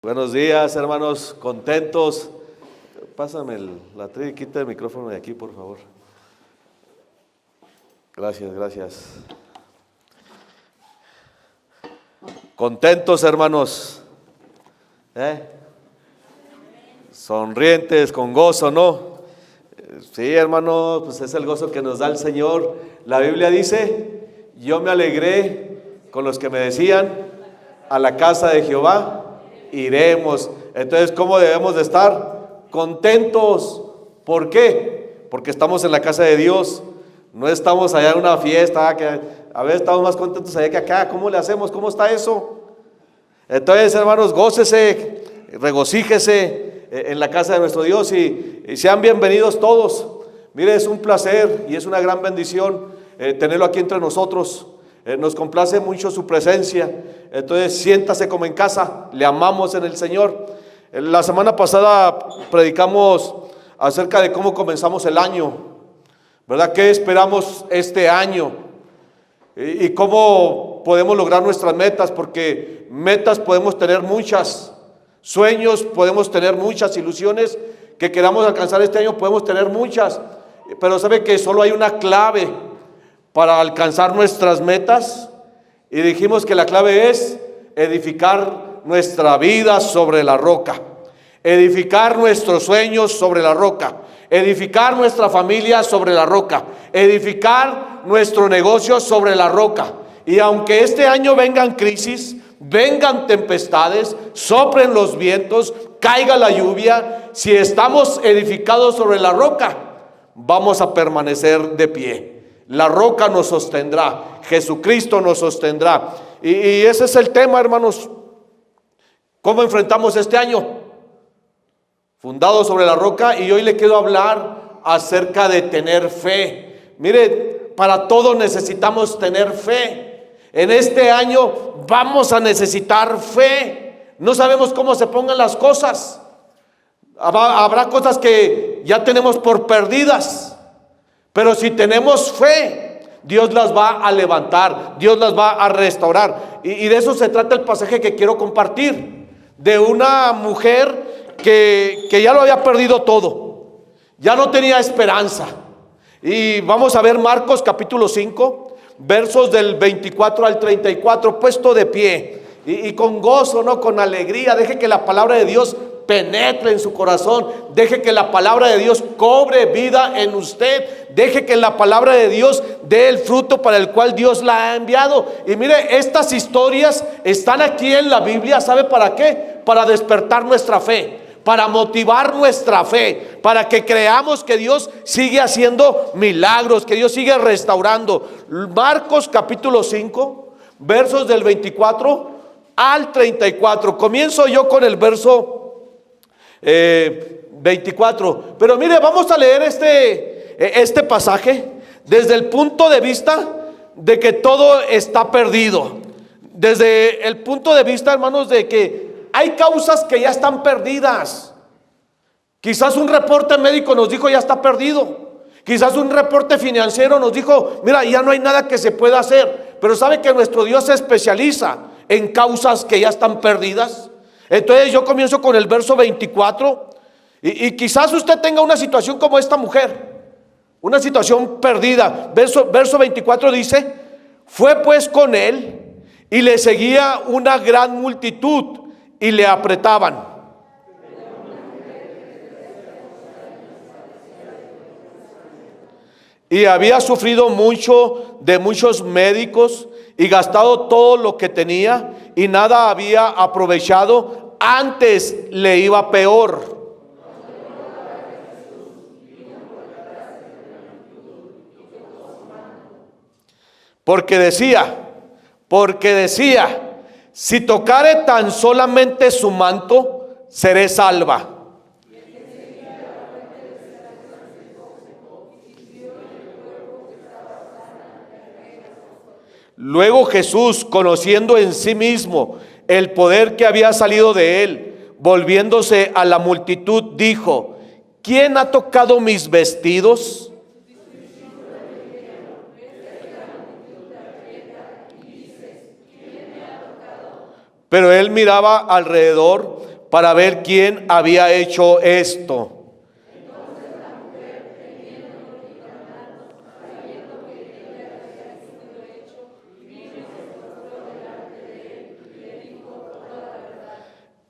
Buenos días, hermanos, contentos. Pásame la trilla y quita el micrófono de aquí, por favor. Gracias. Contentos, hermanos. Sonrientes, con gozo, ¿no? Sí, hermano, pues es el gozo que nos da el Señor. La Biblia dice: yo me alegré con los que me decían, a la casa de Jehová iremos. Entonces, ¿cómo debemos de estar? Contentos. ¿Por qué? Porque estamos en la casa de Dios. No estamos allá en una fiesta, que a veces estamos más contentos allá que acá. ¿Cómo le hacemos? ¿Cómo está eso? Entonces, hermanos, gócese, regocíjese en la casa de nuestro Dios y sean bienvenidos todos. Mire, es un placer y es una gran bendición tenerlo aquí entre nosotros. Nos complace mucho su presencia. Entonces siéntase como en casa. Le amamos en el Señor. La semana pasada predicamos acerca de cómo comenzamos el año, ¿verdad? ¿Qué esperamos este año? Y cómo podemos lograr nuestras metas, porque metas podemos tener muchas, sueños podemos tener muchas, ilusiones que queramos alcanzar este año podemos tener muchas, pero sabe que solo hay una clave para alcanzar nuestras metas, y dijimos que la clave es edificar nuestra vida sobre la roca, edificar nuestros sueños sobre la roca, edificar nuestra familia sobre la roca, edificar nuestro negocio sobre la roca. Y aunque este año vengan crisis, vengan tempestades, soplen los vientos, caiga la lluvia, si estamos edificados sobre la roca, vamos a permanecer de pie. La roca nos sostendrá, Jesucristo nos sostendrá. Y ese es el tema, hermanos. ¿Cómo enfrentamos este año? Fundado sobre la roca. Y hoy le quiero hablar acerca de tener fe. Mire, para todo necesitamos tener fe. En este año vamos a necesitar fe. No sabemos cómo se pongan las cosas. Habrá cosas que ya tenemos por perdidas, pero si tenemos fe, Dios las va a levantar, Dios las va a restaurar. Y de eso se trata el pasaje que quiero compartir, de una mujer que ya lo había perdido todo, ya no tenía esperanza. Y vamos a ver Marcos capítulo 5, versos del 24 al 34, puesto de pie y con gozo, ¿no? Con alegría. Deje que la palabra de Dios penetre en su corazón, deje que la palabra de Dios cobre vida en usted, deje que la palabra de Dios dé el fruto para el cual Dios la ha enviado. Y mire, estas historias están aquí en la Biblia, ¿sabe para qué? Para despertar nuestra fe, para motivar nuestra fe, para que creamos que Dios sigue haciendo milagros, que Dios sigue restaurando. Marcos capítulo 5, versos del 24 al 34. Comienzo yo con el verso 24. Pero mire, vamos a leer este pasaje desde el punto de vista de que todo está perdido. Desde el punto de vista, hermanos, de que hay causas que ya están perdidas. Quizás un reporte médico nos dijo ya está perdido. Quizás un reporte financiero nos dijo, mira, ya no hay nada que se pueda hacer. Pero sabe que nuestro Dios se especializa en causas que ya están perdidas. Entonces yo comienzo con el verso 24 y quizás usted tenga una situación como esta mujer, una situación perdida. Verso 24 dice: fue pues con él y le seguía una gran multitud y le apretaban. Y había sufrido mucho de muchos médicos y gastado todo lo que tenía y nada había aprovechado, antes le iba peor. Porque decía, si tocare tan solamente su manto, seré salva. Luego Jesús, conociendo en sí mismo el poder que había salido de él, volviéndose a la multitud, dijo: ¿quién ha tocado mis vestidos? Pero él miraba alrededor para ver quién había hecho esto.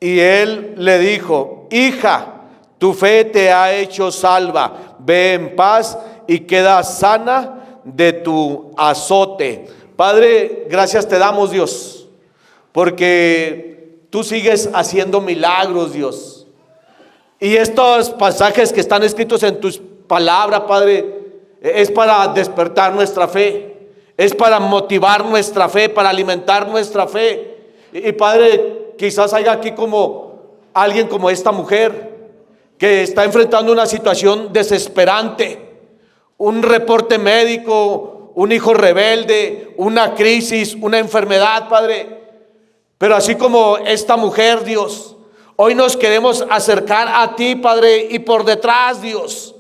Y él le dijo: hija, tu fe te ha hecho salva, ve en paz y queda sana de tu azote. Padre, gracias te damos, Dios, porque tú sigues haciendo milagros, Dios. Y estos pasajes que están escritos en tus palabras, Padre, es para despertar nuestra fe, es para motivar nuestra fe, para alimentar nuestra fe. Y Padre, quizás haya aquí como alguien como esta mujer que está enfrentando una situación desesperante, un reporte médico, un hijo rebelde, una crisis, una enfermedad, Padre. Pero así como esta mujer, Dios, hoy nos queremos acercar a ti, Padre, y por detrás, Dios,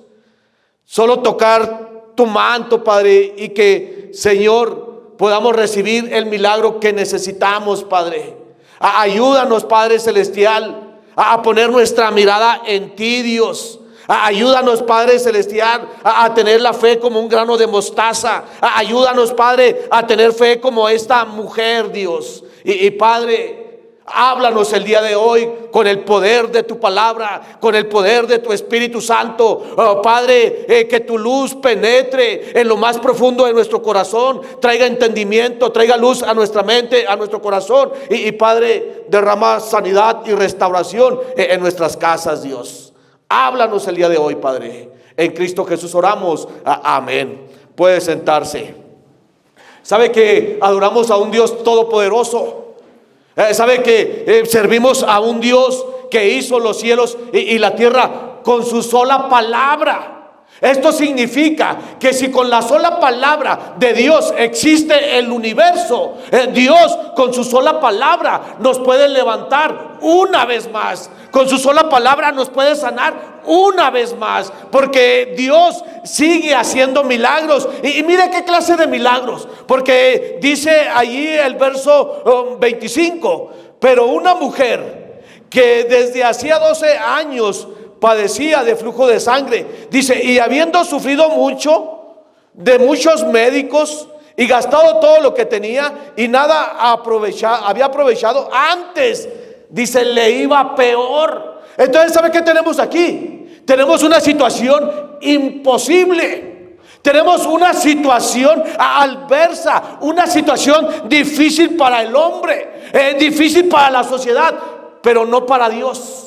solo tocar tu manto, Padre, y que, Señor, podamos recibir el milagro que necesitamos, Padre. Ayúdanos, Padre Celestial, a poner nuestra mirada en ti, Dios. Ayúdanos, Padre Celestial, a tener la fe como un grano de mostaza. Ayúdanos, Padre, a tener fe como esta mujer, Dios. Y Padre, háblanos el día de hoy con el poder de tu palabra, con el poder de tu Espíritu Santo. Padre, que tu luz penetre en lo más profundo de nuestro corazón, traiga entendimiento, traiga luz a nuestra mente, a nuestro corazón. Y Padre, derrama sanidad y restauración en nuestras casas, Dios. Háblanos el día de hoy, Padre. En Cristo Jesús oramos. Amén. Puede sentarse. ¿Sabe que adoramos a un Dios todopoderoso? ¿Sabe que servimos a un Dios que hizo los cielos y la tierra con su sola palabra? Esto significa que si con la sola palabra de Dios existe el universo, Dios con su sola palabra nos puede levantar una vez más. Con su sola palabra nos puede sanar una vez más, porque Dios sigue haciendo milagros. Y mire qué clase de milagros, porque dice allí el verso 25: pero una mujer que desde hacía 12 años padecía de flujo de sangre, dice, y habiendo sufrido mucho de muchos médicos y gastado todo lo que tenía y nada había aprovechado, antes, dice, le iba peor. Entonces, ¿sabe qué tenemos aquí? Tenemos una situación imposible. Tenemos una situación adversa, una situación difícil para el hombre, difícil para la sociedad, pero no para Dios.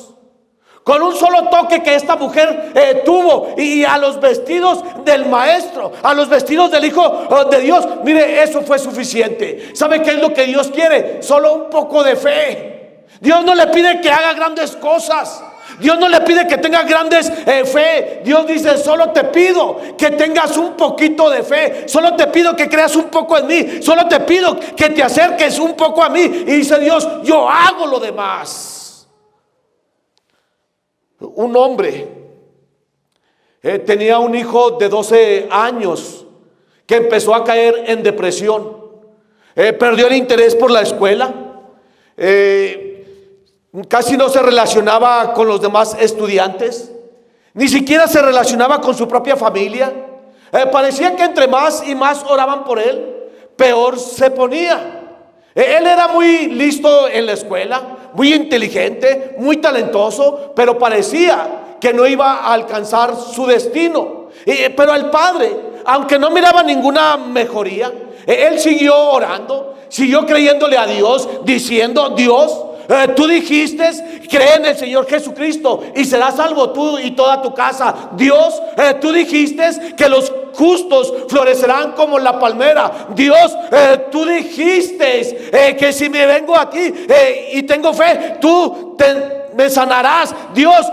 Con un solo toque que esta mujer tuvo, y a los vestidos del maestro, a los vestidos del Hijo de Dios, mire, eso fue suficiente. ¿Sabe qué es lo que Dios quiere? Solo un poco de fe. Dios no le pide que haga grandes cosas. Dios no le pide que tenga grandes fe. Dios dice, solo te pido que tengas un poquito de fe. Solo te pido que creas un poco en mí. Solo te pido que te acerques un poco a mí. Y dice Dios, yo hago lo demás. Un hombre tenía un hijo de 12 años que empezó a caer en depresión. Perdió el interés por la escuela. Casi no se relacionaba con los demás estudiantes. Ni siquiera se relacionaba con su propia familia. Parecía que entre más y más oraban por él, peor se ponía. Él era muy listo en la escuela, muy inteligente, muy talentoso, pero parecía que no iba a alcanzar su destino. Pero el padre, aunque no miraba ninguna mejoría, él siguió orando, siguió creyéndole a Dios, diciendo, Dios, tú dijiste, cree en el Señor Jesucristo y serás salvo tú y toda tu casa. Dios, tú dijiste que los justos florecerán como la palmera. Dios, tú dijiste que si me vengo aquí y tengo fe, tú me sanarás. Dios,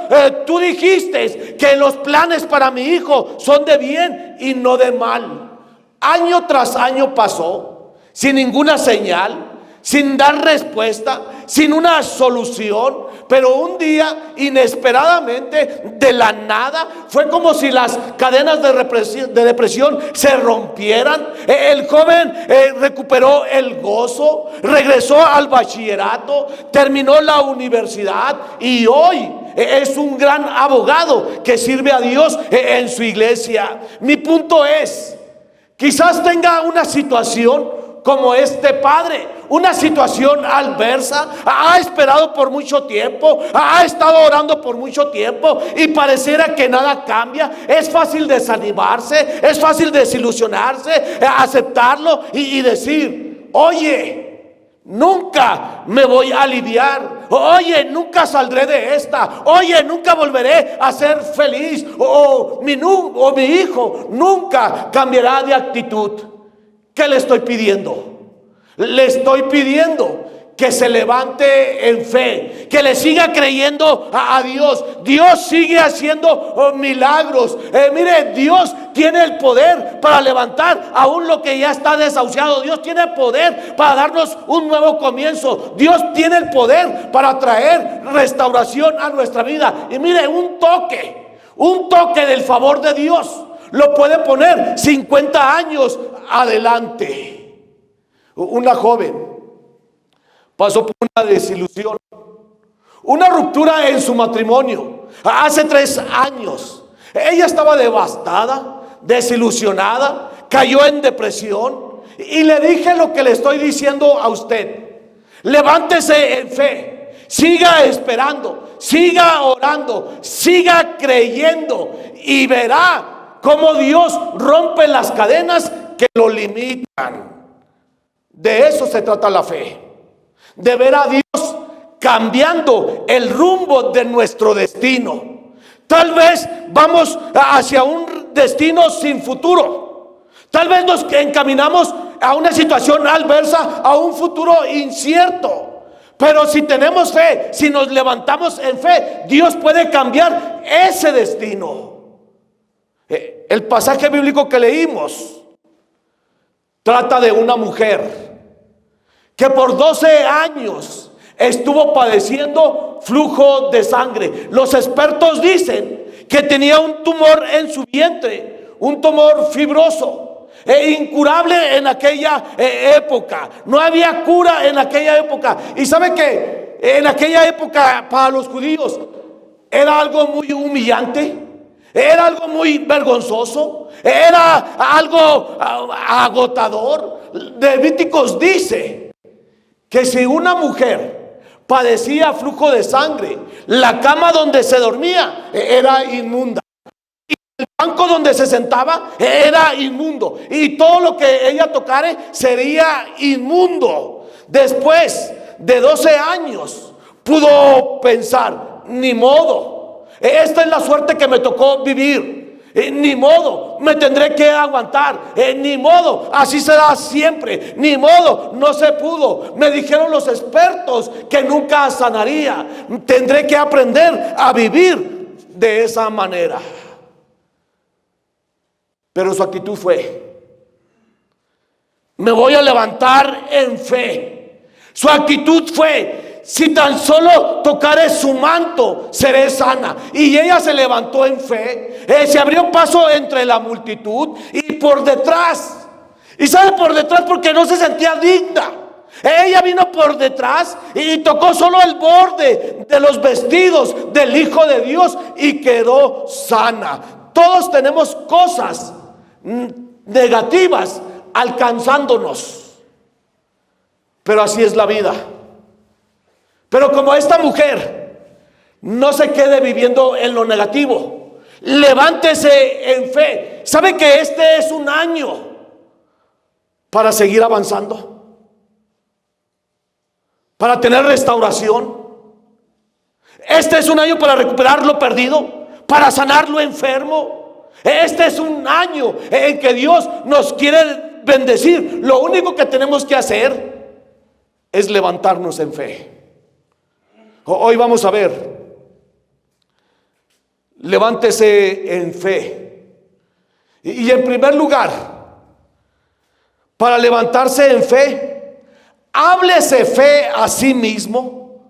tú dijiste que los planes para mi hijo son de bien y no de mal. Año tras año pasó sin ninguna señal, sin dar respuesta, sin una solución. Pero un día, inesperadamente, de la nada, fue como si las cadenas de depresión se rompieran. El joven recuperó el gozo, regresó al bachillerato, terminó la universidad y hoy es un gran abogado que sirve a Dios en su iglesia. Mi punto es, quizás tenga una situación como este padre, una situación adversa, ha esperado por mucho tiempo, ha estado orando por mucho tiempo y pareciera que nada cambia. Es fácil desanimarse, es fácil desilusionarse, aceptarlo y decir: oye, nunca me voy a aliviar, oye, nunca saldré de esta, oye, nunca volveré a ser feliz, o mi hijo nunca cambiará de actitud. ¿Qué le estoy pidiendo? Le estoy pidiendo que se levante en fe, que le siga creyendo a Dios. Dios sigue haciendo milagros. Mire, Dios tiene el poder para levantar aún lo que ya está desahuciado. Dios tiene poder para darnos un nuevo comienzo. Dios tiene el poder para traer restauración a nuestra vida. Y mire, un toque del favor de Dios lo puede poner 50 años adelante. Una joven pasó por una desilusión, una ruptura en su matrimonio hace 3 años. Ella estaba devastada, desilusionada, cayó en depresión. Y le dije lo que le estoy diciendo a usted: levántese en fe, siga esperando, siga orando, siga creyendo y verá cómo Dios rompe las cadenas que lo limitan. De eso se trata la fe, de ver a Dios cambiando el rumbo de nuestro destino. Tal vez vamos hacia un destino sin futuro. Tal vez nos encaminamos a una situación adversa, a un futuro incierto. Pero si tenemos fe, si nos levantamos en fe, Dios puede cambiar ese destino. El pasaje bíblico que leímos trata de una mujer que por 12 años estuvo padeciendo flujo de sangre. Los expertos dicen que tenía un tumor en su vientre, un tumor fibroso, incurable en aquella época. No había cura en aquella época. Y sabe que en aquella época para los judíos era algo muy humillante, era algo muy vergonzoso, era algo agotador. Levíticos dice que si una mujer padecía flujo de sangre, la cama donde se dormía era inmunda, y el banco donde se sentaba era inmundo, y todo lo que ella tocare sería inmundo. Después de 12 años pudo pensar: ni modo, esta es la suerte que me tocó vivir. Ni modo, me tendré que aguantar. Ni modo, así será siempre. Ni modo, no se pudo. Me dijeron los expertos que nunca sanaría. Tendré que aprender a vivir de esa manera. Pero su actitud fue: me voy a levantar en fe. Su actitud fue: si tan solo tocaré su manto, seré sana. Y ella se levantó en fe, se abrió paso entre la multitud y por detrás. ¿Y sabe por detrás? Porque no se sentía digna. Ella vino por detrás y tocó solo el borde de los vestidos del Hijo de Dios y quedó sana. Todos tenemos cosas negativas alcanzándonos, pero así es la vida. Pero como esta mujer, no se quede viviendo en lo negativo. Levántese en fe. ¿Sabe que este es un año para seguir avanzando? Para tener restauración. Este es un año para recuperar lo perdido, para sanar lo enfermo. Este es un año en que Dios nos quiere bendecir. Lo único que tenemos que hacer es levantarnos en fe. Hoy vamos a ver: levántese en fe. Y en primer lugar, para levantarse en fe, Háblese fe a sí mismo,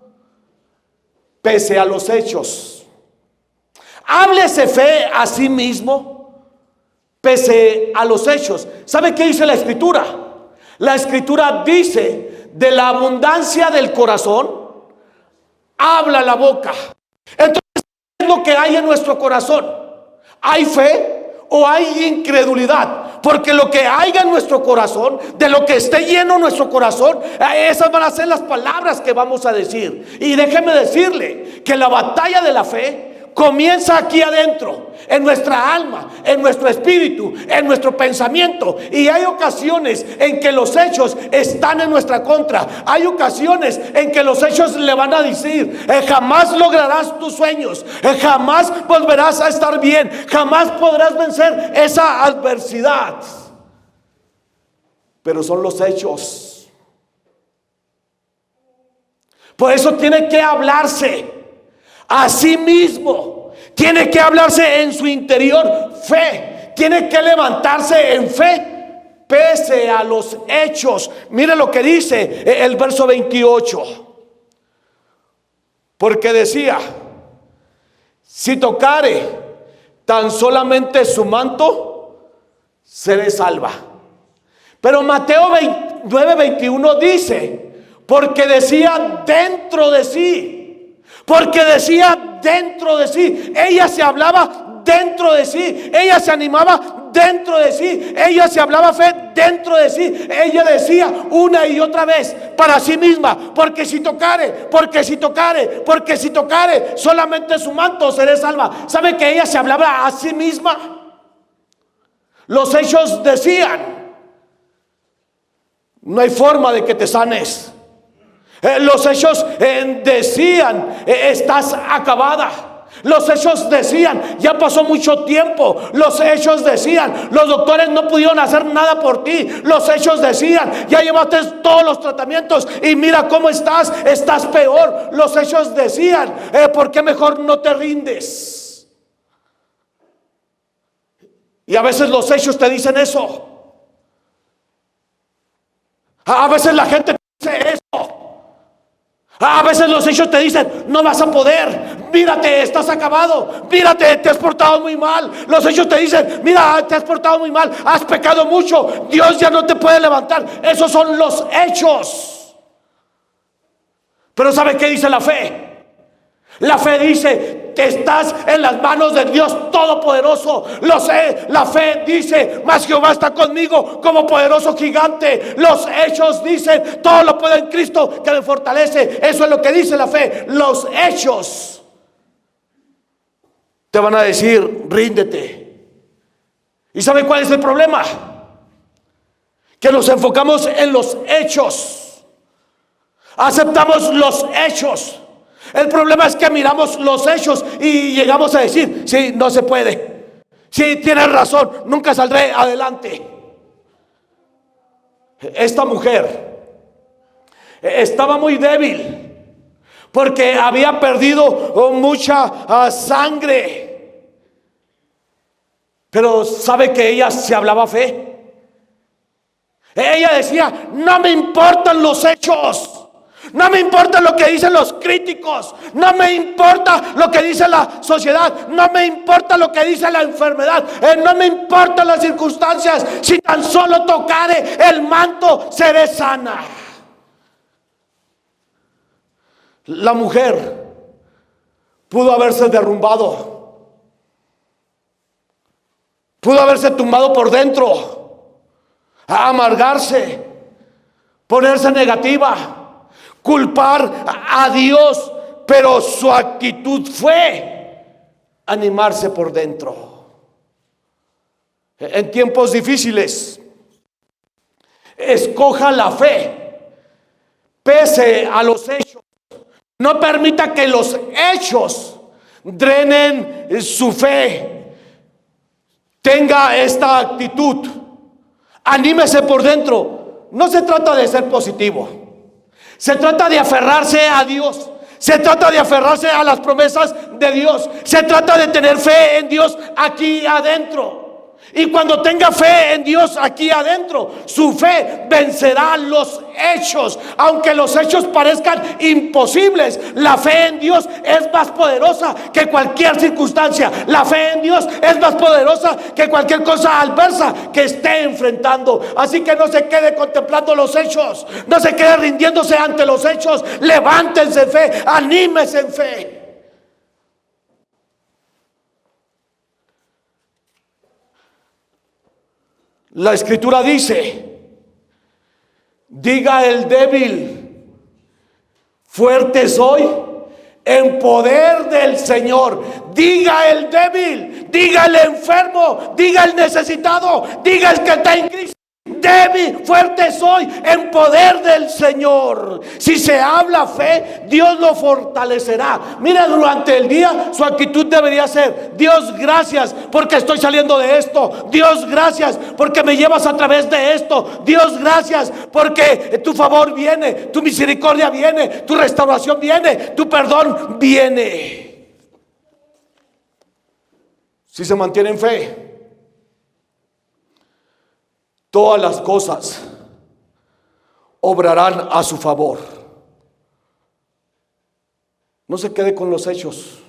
pese a los hechos. Háblese fe a sí mismo, pese a los hechos. ¿Sabe qué dice la Escritura? La Escritura dice: de la abundancia del corazón habla la boca. Entonces, ¿qué es lo que hay en nuestro corazón? ¿Hay fe o hay incredulidad? Porque lo que haya en nuestro corazón, de lo que esté lleno nuestro corazón, esas van a ser las palabras que vamos a decir. Y déjeme decirle que la batalla de la fe comienza aquí adentro, en nuestra alma, en nuestro espíritu, en nuestro pensamiento. Y hay ocasiones en que los hechos están en nuestra contra. Hay ocasiones en que los hechos le van a decir: jamás lograrás tus sueños, jamás volverás a estar bien, jamás podrás vencer esa adversidad. Pero son los hechos. Por eso tiene que hablarse a sí mismo, tiene que hablarse en su interior fe, tiene que levantarse en fe pese a los hechos. Mire lo que dice el verso 28. Porque decía: si tocare tan solamente su manto, seré salva. Pero Mateo 9:21 dice: porque decía dentro de sí. Porque decía dentro de sí. Ella se hablaba dentro de sí. Ella se animaba dentro de sí. Ella se hablaba fe dentro de sí. Ella decía una y otra vez para sí misma: porque si tocare, porque si tocare, porque si tocare solamente su manto, seré salva. ¿Sabe que ella se hablaba a sí misma? Los hechos decían: no hay forma de que te sanes. Los hechos decían: estás acabada. Los hechos decían: ya pasó mucho tiempo. Los hechos decían: los doctores no pudieron hacer nada por ti. Los hechos decían: ya llevaste todos los tratamientos y mira cómo estás peor. Los hechos decían: ¿por qué mejor no te rindes? Y a veces los hechos te dicen eso. A veces la gente te dice eso. A veces los hechos te dicen: no vas a poder, mírate, estás acabado, mírate, te has portado muy mal. Los hechos te dicen: mira, te has portado muy mal, has pecado mucho, Dios ya no te puede levantar. Esos son los hechos. Pero ¿sabe qué dice la fe? La fe dice: estás en las manos de Dios Todopoderoso. La fe dice: mas Jehová está conmigo como poderoso gigante. Los hechos dicen: todo lo puedo en Cristo que me fortalece. Eso es lo que dice la fe. Los hechos te van a decir: ríndete. ¿Y sabe cuál es el problema? Que nos enfocamos en los hechos. Aceptamos los hechos. El problema es que miramos los hechos y llegamos a decir: sí, no se puede. Sí, tienes razón, nunca saldré adelante. Esta mujer estaba muy débil porque había perdido mucha sangre. Pero ¿sabe que ella se hablaba fe? Ella decía: no me importan los hechos. No me importa lo que dicen los críticos. No me importa lo que dice la sociedad. No me importa lo que dice la enfermedad. No me importan las circunstancias. Si tan solo tocare el manto, seré sana. La mujer pudo haberse derrumbado. Pudo haberse tumbado por dentro, a amargarse, ponerse negativa, culpar a Dios, pero su actitud fue animarse por dentro. En tiempos difíciles, escoja la fe pese a los hechos. No permita que los hechos drenen su fe. Tenga esta actitud. Anímese por dentro. No se trata de ser positivo. Se trata de aferrarse a Dios. Se trata de aferrarse a las promesas de Dios. Se trata de tener fe en Dios aquí adentro. Y cuando tenga fe en Dios aquí adentro, su fe vencerá los hechos. Aunque los hechos parezcan imposibles, la fe en Dios es más poderosa que cualquier circunstancia. La fe en Dios es más poderosa que cualquier cosa adversa que esté enfrentando. Así que no se quede contemplando los hechos, no se quede rindiéndose ante los hechos. Levántense en fe, anímese en fe. La escritura dice: diga el débil, fuerte soy en poder del Señor. Diga el débil, diga el enfermo, diga el necesitado, diga el que está en crisis: débil, fuerte soy en poder del Señor. Si se habla fe, Dios lo fortalecerá. Mira, durante el día su actitud debería ser: Dios, gracias porque estoy saliendo de esto. Dios, gracias porque me llevas a través de esto. Dios, gracias porque tu favor viene, tu misericordia viene, tu restauración viene, tu perdón viene. Si se mantiene en fe, todas las cosas obrarán a su favor. No se quede con los hechos.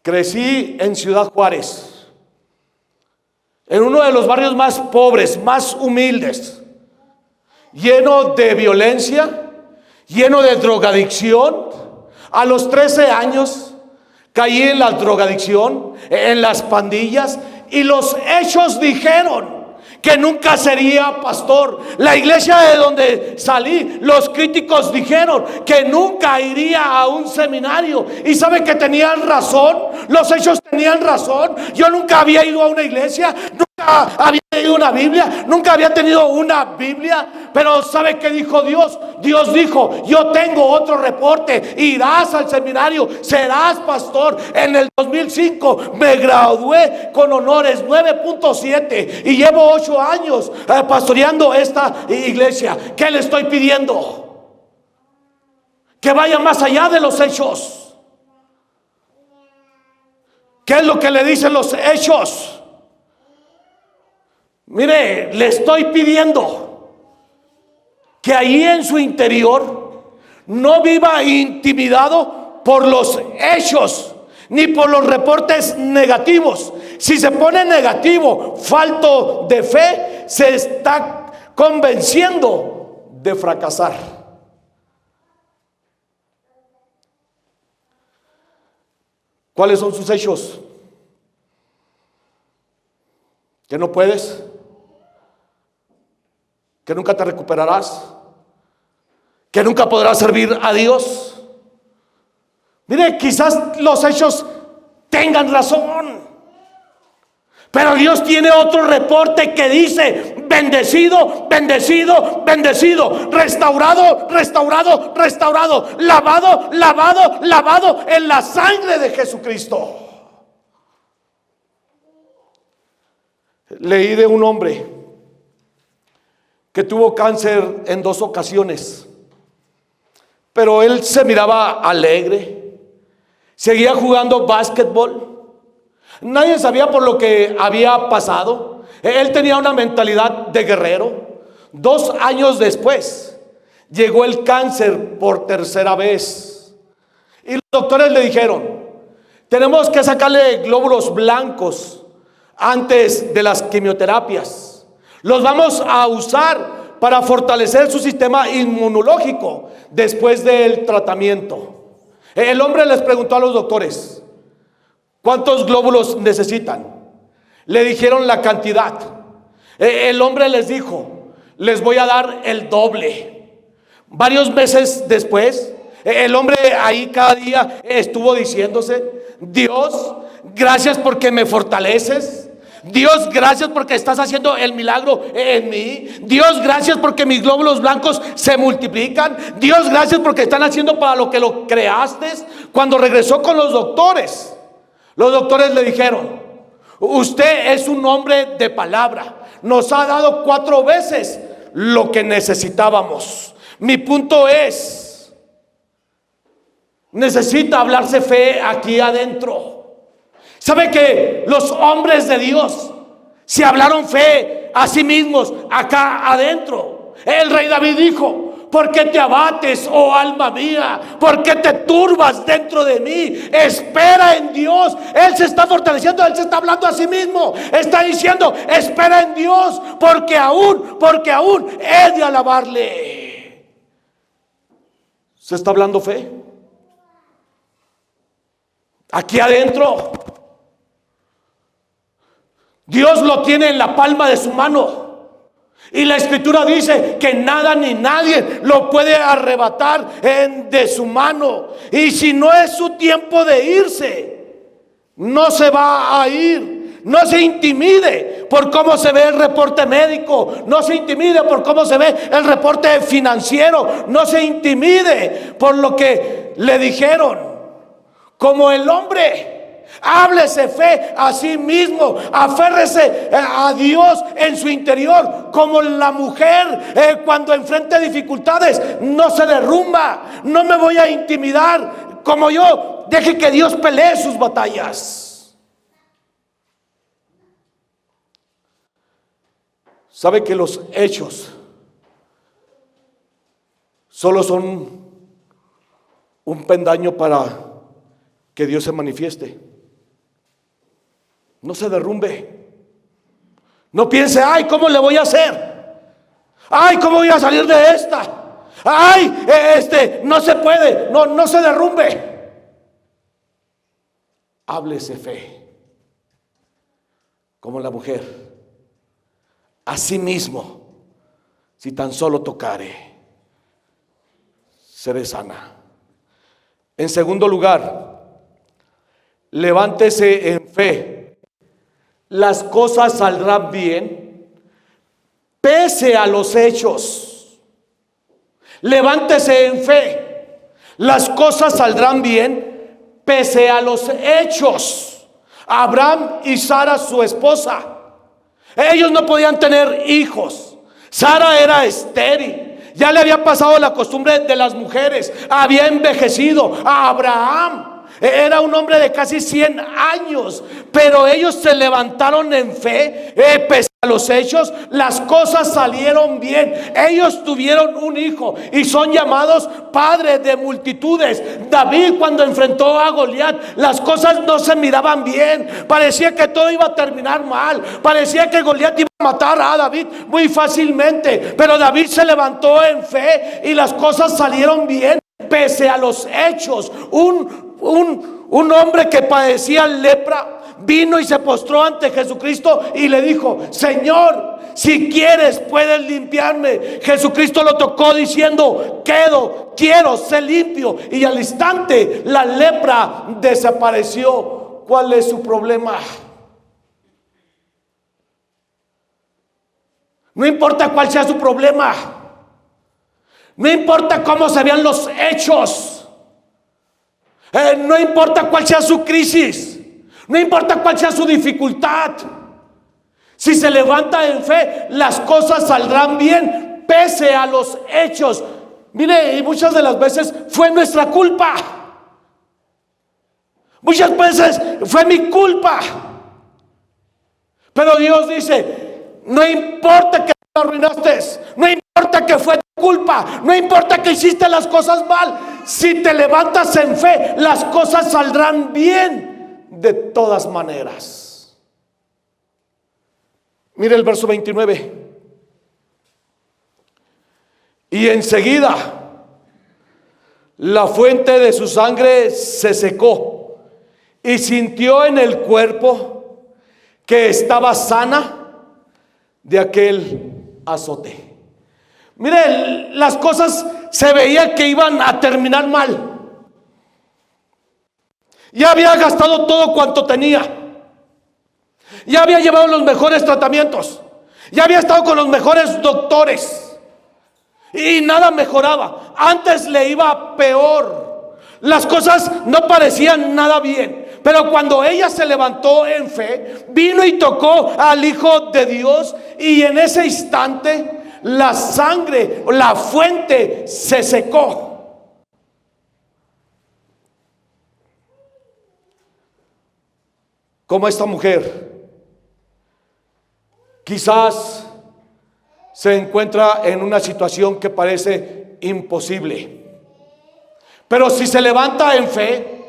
Crecí en Ciudad Juárez, en uno de los barrios más pobres, más humildes, lleno de violencia, lleno de drogadicción. A los 13 años caí en la drogadicción, en las pandillas. Y los hechos dijeron que nunca sería pastor. La iglesia de donde salí, los críticos dijeron que nunca iría a un seminario. Y sabe que tenían razón. Los hechos tenían razón. Yo nunca había ido a una iglesia, nunca había leído una Biblia, nunca había tenido una Biblia. Pero ¿sabe qué dijo Dios? Dios dijo: yo tengo otro reporte. Irás al seminario, serás pastor. En el 2005 me gradué con honores 9.7 y llevo 8 años pastoreando esta iglesia. ¿Qué le estoy pidiendo? Que vaya más allá de los hechos. ¿Qué es lo que le dicen los hechos? Mire, le estoy pidiendo que ahí en su interior no viva intimidado por los hechos ni por los reportes negativos. Si se pone negativo, falto de fe, se está convenciendo de fracasar. ¿Cuáles son sus hechos? ¿Que no puedes? ¿Que nunca te recuperarás? ¿Que nunca podrás servir a Dios? Mire, quizás los hechos tengan razón, pero Dios tiene otro reporte que dice: bendecido, bendecido, bendecido, restaurado, restaurado, restaurado, lavado, lavado, lavado en la sangre de Jesucristo. Leí de un hombre que tuvo cáncer en 2 ocasiones, pero él se miraba alegre, seguía jugando básquetbol. Nadie sabía por lo que había pasado. Él tenía una mentalidad de guerrero. 2 años después llegó el cáncer por 3ª vez y los doctores le dijeron: tenemos que sacarle glóbulos blancos antes de las quimioterapias. Los vamos a usar para fortalecer su sistema inmunológico después del tratamiento. El hombre les preguntó a los doctores: ¿cuántos glóbulos necesitan? Le dijeron la cantidad. El hombre les dijo: les voy a dar el doble. Varios meses después, el hombre ahí cada día estuvo diciéndose: Dios, gracias porque me fortaleces. Dios, gracias porque estás haciendo el milagro en mí. Dios, gracias porque mis glóbulos blancos se multiplican. Dios, gracias porque están haciendo para lo que lo creaste. Cuando regresó con los doctores le dijeron: usted es un hombre de palabra, nos ha dado 4 veces lo que necesitábamos. Mi punto es: necesita hablarse fe aquí adentro. ¿Sabe que los hombres de Dios se hablaron fe a sí mismos acá adentro? El rey David dijo: ¿por qué te abates, oh alma mía? ¿Por qué te turbas dentro de mí? Espera en Dios. Él se está fortaleciendo, él se está hablando a sí mismo. Está diciendo: espera en Dios, porque aún he de alabarle. Se está hablando fe. Aquí adentro, Dios lo tiene en la palma de su mano. Y la escritura dice que nada ni nadie lo puede arrebatar de su mano. Y si no es su tiempo de irse, no se va a ir. No se intimide por cómo se ve el reporte médico. No se intimide por cómo se ve el reporte financiero. No se intimide por lo que le dijeron. Como el hombre, háblese fe a sí mismo, aférrese a Dios en su interior. Como la mujer, cuando enfrenta dificultades, no se derrumba. No me voy a intimidar. Como yo, deje que Dios pelee sus batallas. ¿Sabe que los hechos solo son un pendaño para que Dios se manifieste? No se derrumbe. No piense: ay, ¿cómo le voy a hacer? Ay, ¿cómo voy a salir de esta? Ay, no se puede. No se derrumbe. Háblese fe. Como la mujer. Así mismo, si tan solo tocare, seré sana. En segundo lugar, levántese en fe. Las cosas saldrán bien pese a los hechos. Levántese en fe. Las cosas saldrán bien pese a los hechos. Abraham y Sara, su esposa, ellos no podían tener hijos. Sara era estéril. Ya le había pasado la costumbre de las mujeres. Había envejecido. A Abraham era un hombre de casi 100 años. Pero ellos se levantaron en fe. Pese a los hechos, las cosas salieron bien. Ellos tuvieron un hijo y son llamados padres de multitudes. David, cuando enfrentó a Goliat, las cosas no se miraban bien. Parecía que todo iba a terminar mal. Parecía que Goliat iba a matar a David muy fácilmente. Pero David se levantó en fe y las cosas salieron bien pese a los hechos. Un hombre que padecía lepra vino y se postró ante Jesucristo y le dijo: Señor, si quieres puedes limpiarme. Jesucristo lo tocó diciendo: quiero, sé limpio. Y al instante la lepra desapareció. ¿Cuál es su problema? No importa cuál sea su problema. No importa cómo se vean los hechos. No importa cuál sea su crisis. No importa cuál sea su dificultad. Si se levanta en fe, las cosas saldrán bien pese a los hechos. Mire, y muchas de las veces fue nuestra culpa. Muchas veces fue mi culpa. Pero Dios dice: no importa que te arruinaste, no importa que fue tu culpa, no importa que hiciste las cosas mal. Si te levantas en fe, las cosas saldrán bien de todas maneras. Mire el verso 29. Y enseguida la fuente de su sangre se secó y sintió en el cuerpo que estaba sana de aquel azote. Mire, las cosas se veía que iban a terminar mal. Ya había gastado todo cuanto tenía. Ya había llevado los mejores tratamientos. Ya había estado con los mejores doctores. Y nada mejoraba. Antes le iba peor. Las cosas no parecían nada bien. Pero cuando ella se levantó en fe, vino y tocó al Hijo de Dios. Y en ese instante la sangre, la fuente se secó. como esta mujer quizás se encuentra en una situación que parece imposible, pero si se levanta en fe,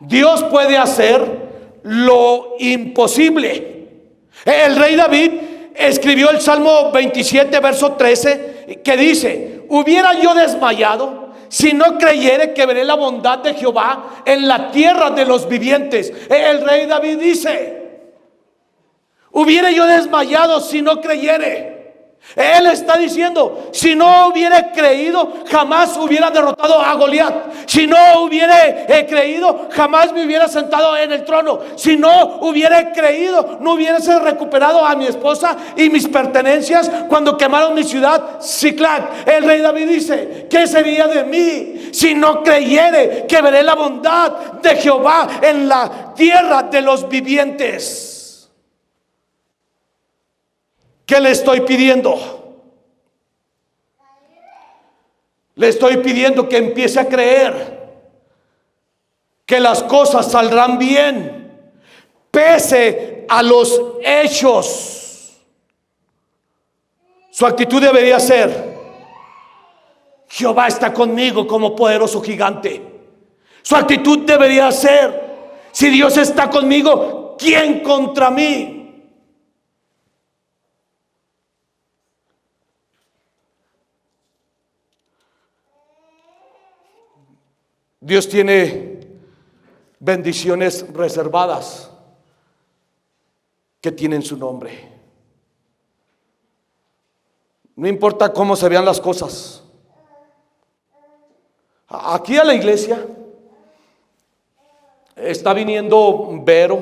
Dios puede hacer lo imposible. El rey David escribió el Salmo 27 verso 13, que dice: hubiera yo desmayado si no creyere que veré la bondad de Jehová en la tierra de los vivientes. El rey David dice: hubiera yo desmayado si no creyere. Él está diciendo: si no hubiera creído, jamás hubiera derrotado a Goliat. Si no hubiera creído, jamás me hubiera sentado en el trono. Si no hubiera creído, no hubiese recuperado a mi esposa y mis pertenencias cuando quemaron mi ciudad, Siclac. El rey David dice: ¿qué sería de mí si no creyere que veré la bondad de Jehová en la tierra de los vivientes? ¿Qué le estoy pidiendo? Le estoy pidiendo que empiece a creer que las cosas saldrán bien, pese a los hechos. Su actitud debería ser: Jehová está conmigo como poderoso gigante. Su actitud debería ser: si Dios está conmigo, ¿quién contra mí? Dios tiene bendiciones reservadas que tienen su nombre. No importa cómo se vean las cosas. Aquí a la iglesia está viniendo Vero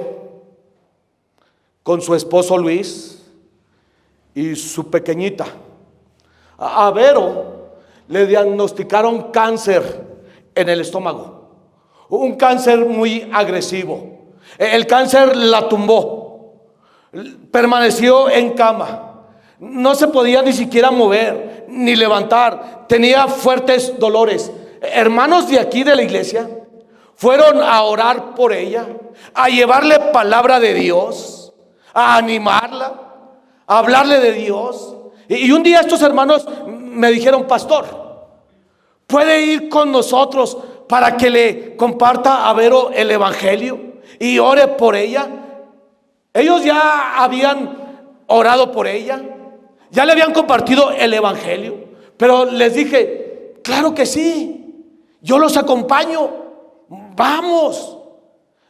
con su esposo Luis y su pequeñita. A Vero le diagnosticaron cáncer en el estómago, un cáncer muy agresivo. El cáncer la tumbó, permaneció en cama, no se podía ni siquiera mover ni levantar, tenía fuertes dolores. Hermanos de aquí de la iglesia fueron a orar por ella, a llevarle palabra de Dios, a animarla, a hablarle de Dios. Y un día estos hermanos me dijeron: pastor, ¿puede ir con nosotros para que le comparta a Vero el evangelio y ore por ella? Ellos ya habían orado por ella, ya le habían compartido el evangelio, pero les dije: claro que sí, yo los acompaño, vamos.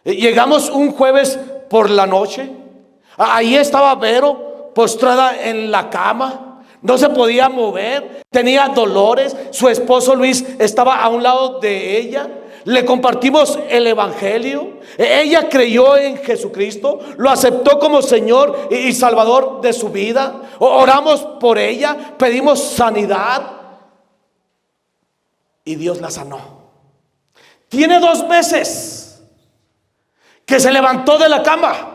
Llegamos un jueves por la noche. Ahí estaba Vero postrada en la cama. No se podía mover, tenía dolores. Su esposo Luis estaba a un lado de ella. Le compartimos el evangelio. Ella creyó en Jesucristo, lo aceptó como Señor y Salvador de su vida. Oramos por ella, pedimos sanidad y Dios la sanó. Tiene 2 meses que se levantó de la cama.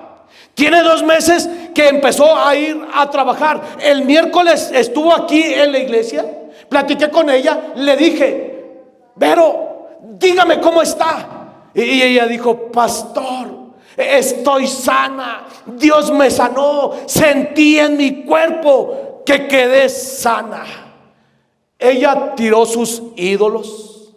Tiene 2 meses que empezó a ir a trabajar. El miércoles estuvo aquí en la iglesia, platiqué con ella, le dije: Vero, dígame cómo está. Y ella dijo: pastor, estoy sana, Dios me sanó, sentí en mi cuerpo que quedé sana. Ella tiró sus ídolos,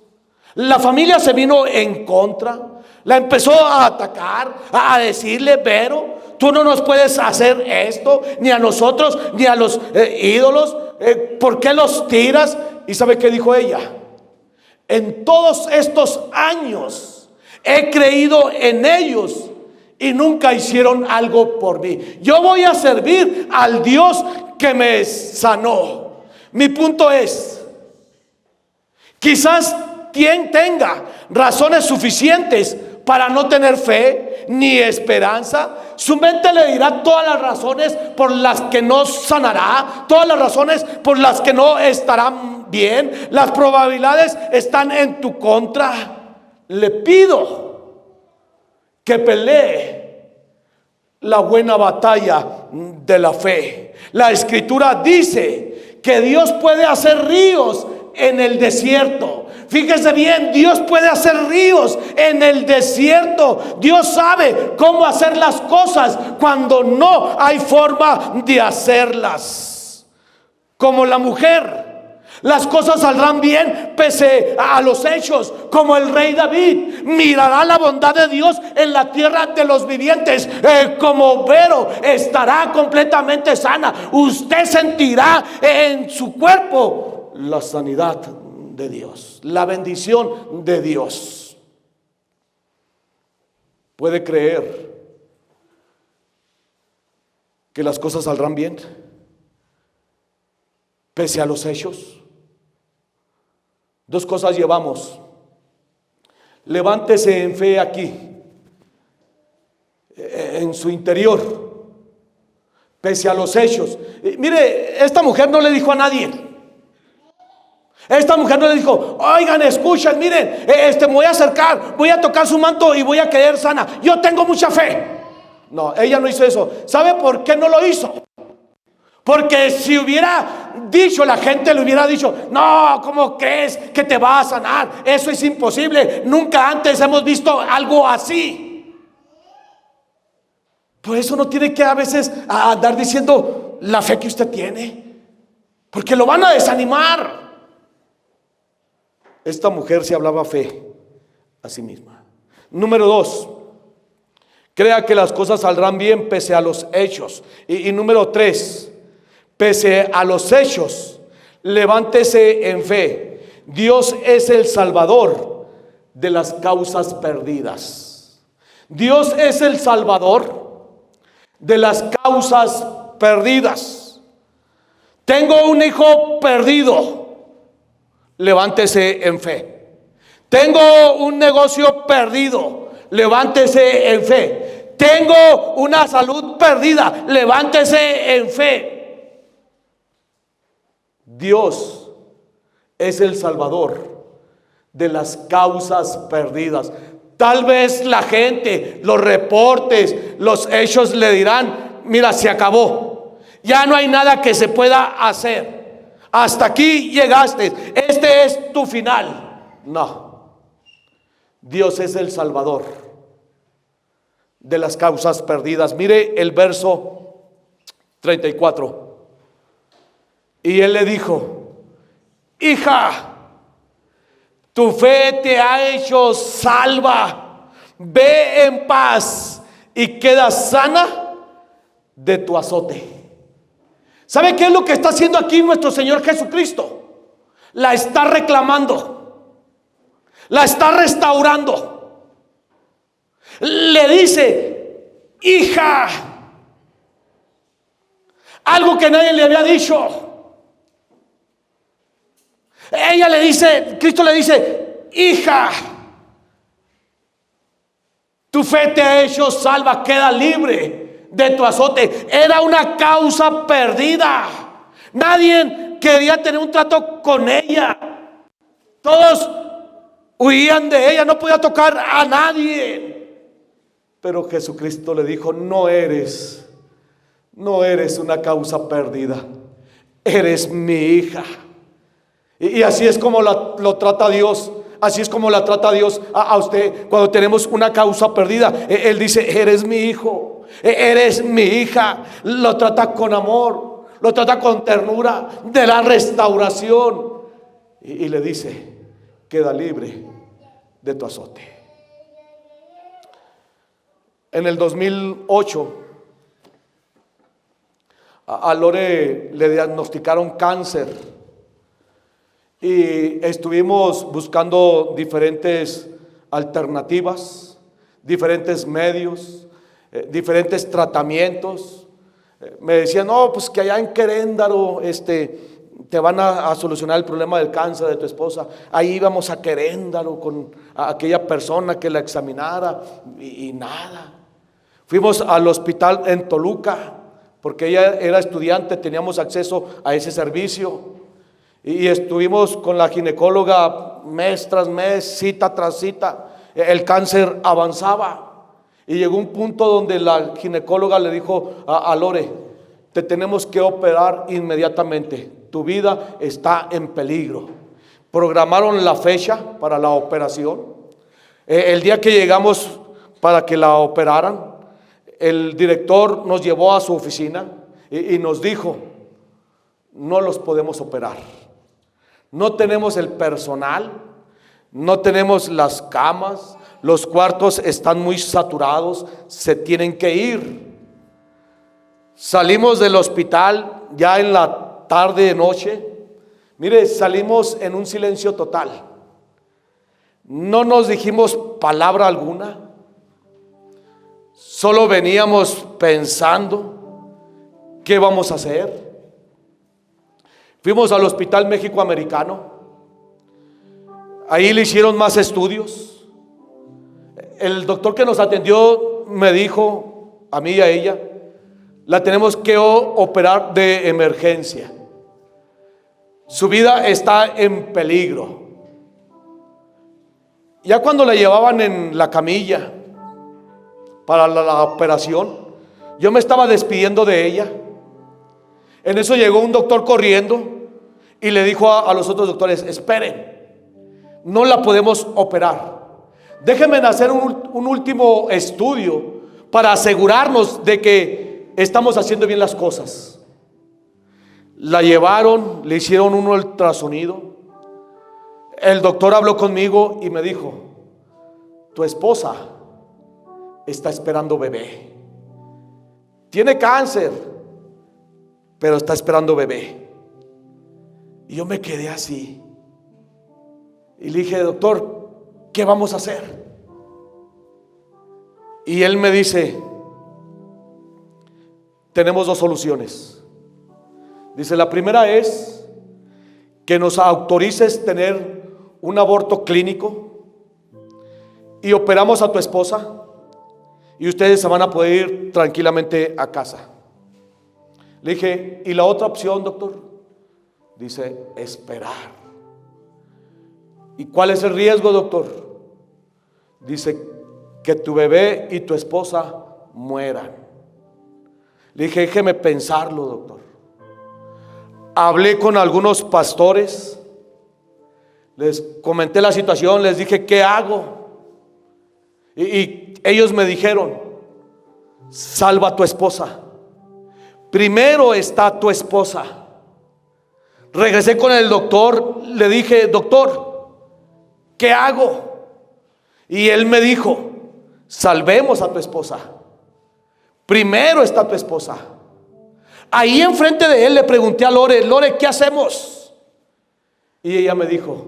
la familia se vino en contra, la empezó a atacar, a decirle: Vero, tú no nos puedes hacer esto, ni a nosotros, ni a los ídolos. ¿Por qué los tiras? ¿Y sabe qué dijo ella? En todos estos años he creído en ellos y nunca hicieron algo por mí. Yo voy a servir al Dios que me sanó. Mi punto es: quizás quien tenga razones suficientes para no tener fe ni esperanza, su mente le dirá todas las razones por las que no sanará, todas las razones por las que no estarán bien. Las probabilidades están en tu contra. Le pido que pelee la buena batalla de la fe. La escritura dice que Dios puede hacer ríos en el desierto. Fíjese bien, Dios puede hacer ríos en el desierto. Dios sabe cómo hacer las cosas cuando no hay forma de hacerlas. Como la mujer, las cosas saldrán bien pese a los hechos. Como el rey David, mirará la bondad de Dios en la tierra de los vivientes. Como Vero, estará completamente sana. Usted sentirá en su cuerpo la sanidad de Dios, la bendición de Dios. ¿Puede creer que las cosas saldrán bien pese a los hechos? Dos cosas llevamos. Levántese en fe aquí, en su interior, pese a los hechos. Mire, esta mujer no le dijo a nadie. Esta mujer no le dijo: oigan, escuchen, miren, me voy a acercar, voy a tocar su manto y voy a quedar sana. Yo tengo mucha fe. No, ella no hizo eso. ¿Sabe por qué no lo hizo? Porque si hubiera dicho, la gente le hubiera dicho: no, ¿cómo crees que te va a sanar? Eso es imposible. Nunca antes hemos visto algo así. Por eso no tiene que a veces andar diciendo la fe que usted tiene, porque lo van a desanimar. Esta mujer se hablaba fe a sí misma. Número 2, crea que las cosas saldrán bien pese a los hechos. Y número 3, pese a los hechos, levántese en fe. Dios es el Salvador de las causas perdidas. Dios es el Salvador de las causas perdidas. Tengo un hijo perdido. Levántese en fe. Tengo un negocio perdido. Levántese en fe. Tengo una salud perdida. Levántese en fe. Dios es el Salvador de las causas perdidas. Tal vez la gente, los reportes, los hechos le dirán: mira, se acabó. Ya no hay nada que se pueda hacer. Hasta aquí llegaste. Este es tu final. No. Dios es el Salvador de las causas perdidas. Mire el verso 34. Y él le dijo: hija, tu fe te ha hecho salva. Ve en paz y queda sana de tu azote. ¿Sabe qué es lo que está haciendo aquí nuestro Señor Jesucristo? La está reclamando, la está restaurando. Le dice: hija, algo que nadie le había dicho. Ella le dice, Cristo le dice: hija, tu fe te ha hecho salva, queda libre de tu azote. Era una causa perdida. Nadie quería tener un trato con ella. Todos huían de ella, no podía tocar a nadie. Pero Jesucristo le dijo: no eres una causa perdida, eres mi hija. Y así es como lo trata Dios. Así es como la trata Dios a usted cuando tenemos una causa perdida. Él dice: eres mi hijo, eres mi hija. Lo trata con amor, lo trata con ternura, de la restauración. Y le dice: queda libre de tu azote. En el 2008 a Lore le diagnosticaron cáncer. Y estuvimos buscando diferentes alternativas, diferentes medios, diferentes tratamientos. Me decían: no, pues que allá en Queréndaro te van a solucionar el problema del cáncer de tu esposa. Ahí íbamos a Queréndaro con aquella persona que la examinara y nada. Fuimos al hospital en Toluca porque ella era estudiante, teníamos acceso a ese servicio. Y estuvimos con la ginecóloga mes tras mes, cita tras cita. El cáncer avanzaba. Y llegó un punto donde la ginecóloga le dijo a Lore: te tenemos que operar inmediatamente. Tu vida está en peligro. programaron la fecha para la operación. El día que llegamos para que la operaran, el director nos llevó a su oficina y nos dijo: no los podemos operar, no tenemos el personal, no tenemos las camas, los cuartos están muy saturados, se tienen que ir. Salimos del hospital ya en la tarde de noche. Mire, salimos en un silencio total. No nos dijimos palabra alguna. Solo veníamos pensando qué vamos a hacer. Fuimos al Hospital México Americano. Ahí le hicieron más estudios. El doctor que nos atendió me dijo a mí y a ella: la tenemos que operar de emergencia. Su vida está en peligro. Ya cuando la llevaban en la camilla para la operación, yo me estaba despidiendo de ella. En eso llegó un doctor corriendo y le dijo a los otros doctores: esperen, no la podemos operar. Déjenme hacer un último estudio para asegurarnos de que estamos haciendo bien las cosas. La llevaron, le hicieron un ultrasonido. El doctor habló conmigo y me dijo: tu esposa está esperando bebé. Tiene cáncer, pero está esperando bebé. Y yo me quedé así. Y le dije: doctor, ¿qué vamos a hacer? Y él me dice: tenemos dos soluciones. Dice: la primera es que nos autorices tener un aborto clínico y operamos a tu esposa y ustedes se van a poder ir tranquilamente a casa. Le dije: ¿y la otra opción, doctor? Dice: esperar. ¿Y cuál es el riesgo, doctor? Dice: que tu bebé y tu esposa mueran. Le dije: déjeme pensarlo, doctor. Hablé con algunos pastores, les comenté la situación, les dije: ¿qué hago? Y ellos me dijeron: salva a tu esposa. Primero está tu esposa. Regresé con el doctor, le dije: doctor, ¿qué hago? Y él me dijo: salvemos a tu esposa. Primero está tu esposa. Ahí enfrente de él le pregunté a Lore: Lore, ¿qué hacemos? Y ella me dijo: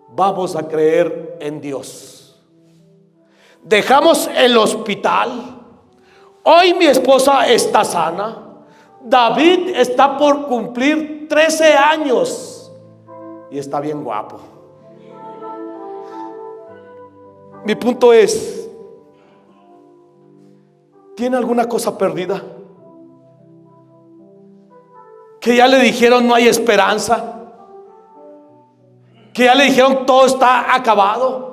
vamos a creer en Dios. Dejamos el hospital. Hoy mi esposa está sana. David está por cumplir 13 años y está bien guapo. Mi punto es: ¿tiene alguna cosa perdida? Que ya le dijeron no hay esperanza, que ya le dijeron todo está acabado.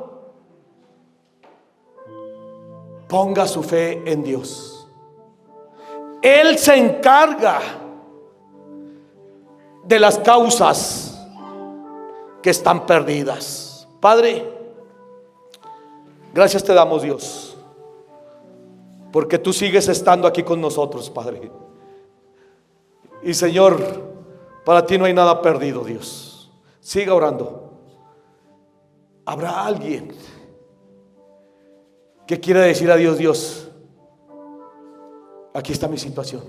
Ponga su fe en Dios. Él se encarga de las causas que están perdidas. Padre, gracias te damos, Dios, porque tú sigues estando aquí con nosotros, Padre. Y Señor, para ti no hay nada perdido, Dios. Siga orando. Habrá alguien que quiera decir a Dios: Dios, aquí está mi situación,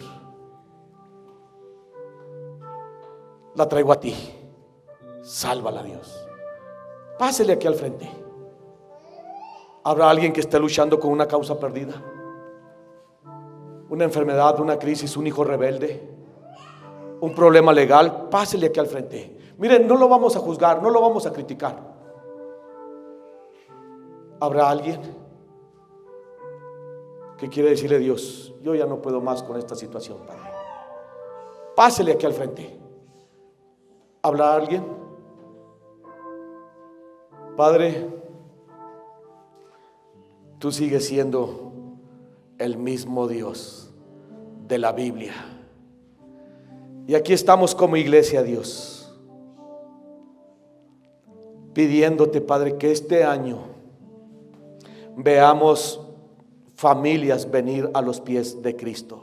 la traigo a ti, sálvala, Dios. Pásele aquí al frente. Habrá alguien que esté luchando con una causa perdida, una enfermedad, una crisis, un hijo rebelde, un problema legal. Pásele aquí al frente. Miren, no lo vamos a juzgar, no lo vamos a criticar. Habrá alguien que quiere decirle a Dios: yo ya no puedo más con esta situación, Padre. Pásele aquí al frente. ¿Habrá alguien? Padre, tú sigues siendo el mismo Dios de la Biblia. Y aquí estamos como iglesia, Dios. pidiéndote, Padre, que este año veamos familias venir a los pies de Cristo,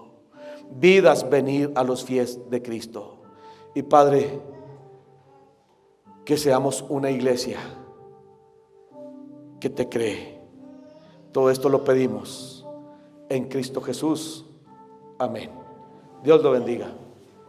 vidas venir a los pies de Cristo. Y Padre, que seamos una iglesia que te cree. Todo esto lo pedimos en Cristo Jesús. Amén. Dios lo bendiga.